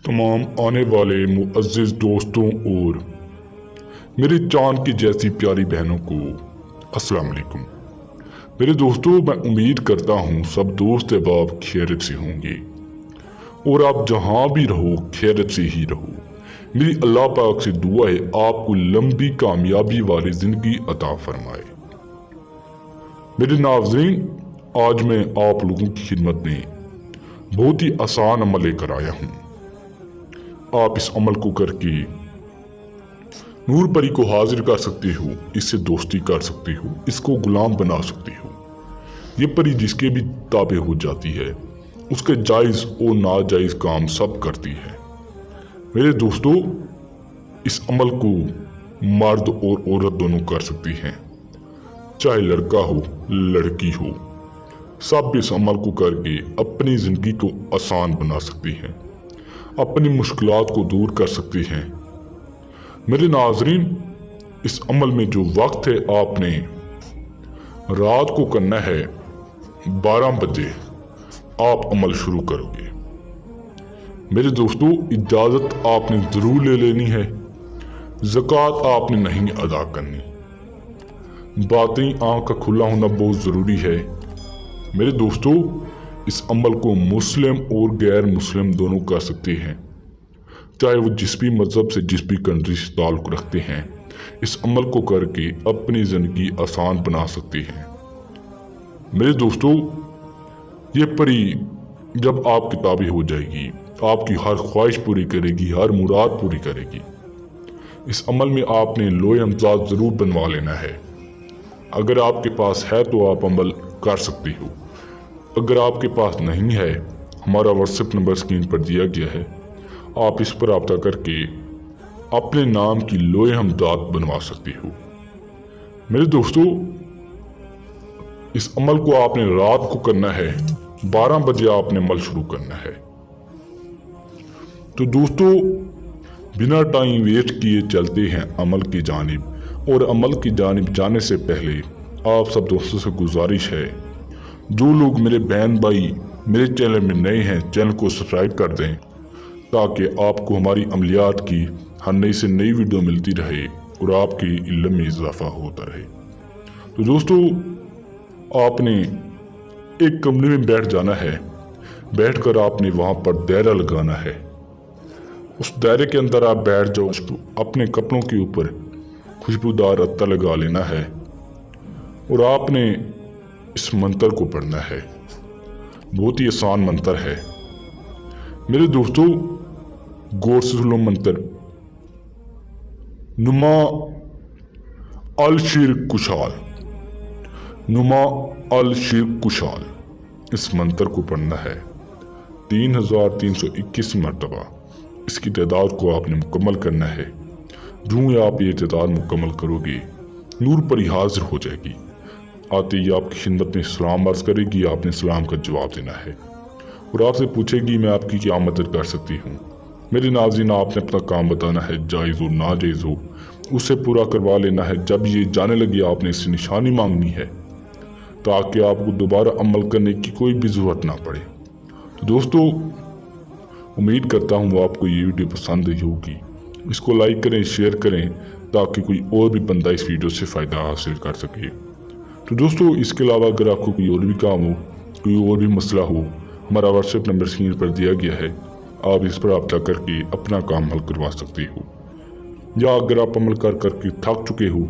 तमाम आने वाले मुअज़्ज़िज़ दोस्तों और मेरे चाँद की जैसी प्यारी बहनों को अस्सलाम वालेकुम। मेरे दोस्तों, मैं उम्मीद करता हूँ सब दोस्त अहबाब खैरियत से होंगे और आप जहाँ भी रहो खैरियत से ही रहो। मेरी अल्लाह पाक से दुआ है आपको लंबी कामयाबी वाली ज़िंदगी अता फरमाए। मेरे नाज़रीन, आज मैं आप लोगों की खिदमत में बहुत ही आसान अमल लेकर आया हूँ। आप इस अमल को करके नूर परी को हाजिर कर सकते हो, इससे दोस्ती कर सकते हो, इसको गुलाम बना सकते हो। ये परी जिसके भी ताबे हो जाती है उसके जायज़ और नाजायज़ काम सब करती है। मेरे दोस्तों, इस अमल को मर्द और औरत दोनों कर सकती हैं, चाहे लड़का हो लड़की हो, सब इस अमल को करके अपनी ज़िंदगी को आसान बना सकती हैं, अपनी मुश्किलात को दूर कर सकती हैं। मेरे नाज़रीन, इस अमल में जो वक्त है आपने रात को करना है 12 बजे आप अमल शुरू करोगे। मेरे दोस्तों, इजाज़त आपने ज़रूर ले लेनी है, ज़कात आपने नहीं अदा करनी। बातें आँख का खुला होना बहुत ज़रूरी है। मेरे दोस्तों, इस अमल को मुस्लिम और गैर मुस्लिम दोनों कर सकते हैं, चाहे वो जिस भी मज़हब से जिस भी कंट्री से ताल्लुक़ रखते हैं। इस अमल को करके अपनी ज़िंदगी आसान बना सकते हैं। मेरे दोस्तों, ये परी जब आपकी ताबे हो जाएगी, आपकी हर ख्वाहिश पूरी करेगी, हर मुराद पूरी करेगी। इस अमल में आपने लोहे हमजाद ज़रूर बनवा लेना है। अगर आपके पास है तो आप अमल कर सकते हो, अगर आपके पास नहीं है, हमारा व्हाट्सएप नंबर स्क्रीन पर दिया गया है, आप इस पर रब्ता करके अपने नाम की लोहे हमजाद बनवा सकते हो। मेरे दोस्तों, इस अमल को आपने रात को करना है, 12 बजे आपने अमल शुरू करना है। तो दोस्तों, बिना टाइम वेस्ट किए चलते हैं अमल की जानिब। और अमल की जानिब जाने से पहले आप सब दोस्तों से गुजारिश है, जो लोग मेरे बहन भाई मेरे चैनल में नए हैं, चैनल को सब्सक्राइब कर दें ताकि आपको हमारी अमलियात की हर नई से नई वीडियो मिलती रहे और आपके इल्म में इजाफा होता रहे। तो दोस्तों, आपने एक कमरे में बैठ जाना है, बैठकर आपने वहाँ पर दायरा लगाना है। उस दायरे के अंदर आप बैठ जाओ, अपने कपड़ों के ऊपर खुशबूदार अत्तर लगा लेना है और आपने इस मंत्र को पढ़ना है। बहुत ही आसान मंत्र है। मेरे दोस्तों, गौर से सुनो मंत्र। नुमा अल शिर्क कुशाल, नुमा अल शिर्क कुशाल, इस मंत्र को पढ़ना है 3321 मरतबा। इसकी तादाद को आपने मुकम्मल करना है। जो ही आप ये तादाद मुकम्मल करोगे, नूर परी हाजिर हो जाएगी। आते ही आपकी खिदमत में सलाम अर्ज़ करेगी, आपने सलाम का जवाब देना है और आपसे पूछेगी मैं आपकी क्या मदद कर सकती हूँ। मेरे नाज़रीन, आपने अपना काम बताना है, जायज़ हो नाजायज़ हो, उसे पूरा करवा लेना है। जब ये जाने लगी आपने इससे निशानी मांगनी है ताकि आपको दोबारा अमल करने की कोई भी ज़रूरत ना पड़े। तो दोस्तों, उम्मीद करता हूँ आपको ये वीडियो पसंद आई होगी। इसको लाइक करें, शेयर करें ताकि कोई और भी बंदा इस वीडियो से फ़ायदा हासिल कर सके। तो दोस्तों, इसके अलावा अगर आपको कोई और भी काम हो, कोई और भी मसला हो, हमारा व्हाट्सएप नंबर स्क्रीन पर दिया गया है, आप इस पर रब्ता करके अपना काम हल करवा सकते हो। या अगर आप अमल कर करके थक चुके हो,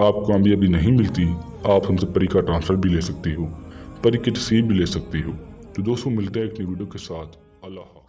आपको कामयाबी नहीं मिलती, आप हमसे परी का ट्रांसफ़र भी ले सकते हो, परी की तस्वीर भी ले सकते हो। तो दोस्तों, मिलते हैं एक नई वीडियो के साथ। अल्लाह।